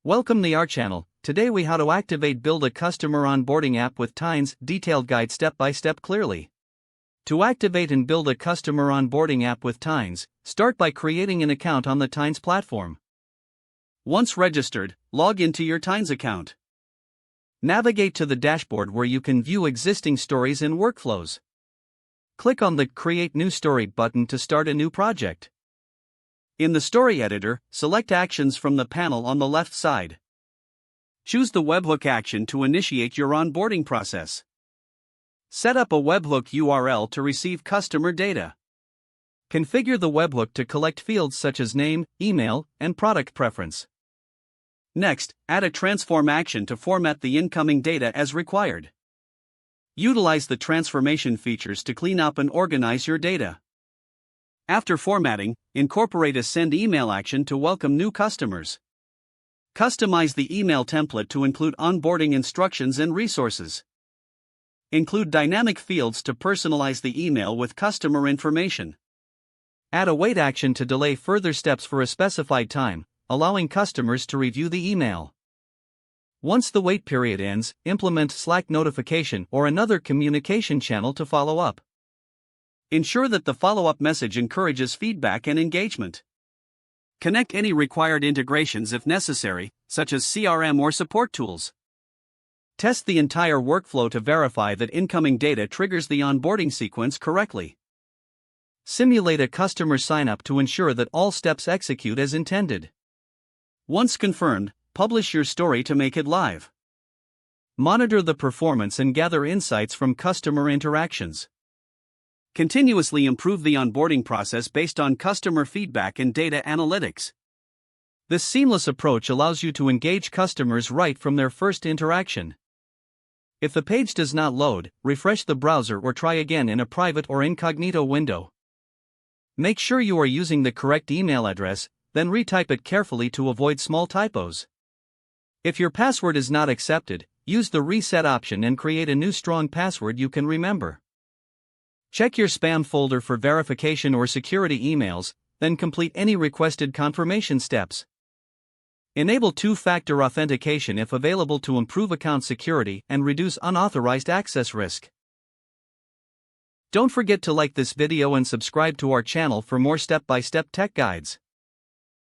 Welcome to our channel. Today we how to build a customer onboarding app with Tines, detailed guide step by step clearly. To activate and build a customer onboarding app with Tines, start by creating an account on the Tines platform. Once registered, log into your Tines account. Navigate to the dashboard where you can view existing stories and workflows. Click on the Create New Story button to start a new project. In the Story Editor, select Actions from the panel on the left side. Choose the webhook action to initiate your onboarding process. Set up a webhook URL to receive customer data. Configure the webhook to collect fields such as name, email, and product preference. Next, add a transform action to format the incoming data as required. Utilize the transformation features to clean up and organize your data. After formatting, incorporate a send email action to welcome new customers. Customize the email template to include onboarding instructions and resources. Include dynamic fields to personalize the email with customer information. Add a wait action to delay further steps for a specified time, allowing customers to review the email. Once the wait period ends, implement Slack notification or another communication channel to follow up. Ensure that the follow-up message encourages feedback and engagement. Connect any required integrations if necessary, such as CRM or support tools. Test the entire workflow to verify that incoming data triggers the onboarding sequence correctly. Simulate a customer sign-up to ensure that all steps execute as intended. Once confirmed, publish your story to make it live. Monitor the performance and gather insights from customer interactions. Continuously improve the onboarding process based on customer feedback and data analytics. This seamless approach allows you to engage customers right from their first interaction. If the page does not load, refresh the browser or try again in a private or incognito window. Make sure you are using the correct email address, then retype it carefully to avoid small typos. If your password is not accepted, use the reset option and create a new strong password you can remember. Check your spam folder for verification or security emails, then complete any requested confirmation steps. Enable two-factor authentication if available to improve account security and reduce unauthorized access risk. Don't forget to like this video and subscribe to our channel for more step-by-step tech guides.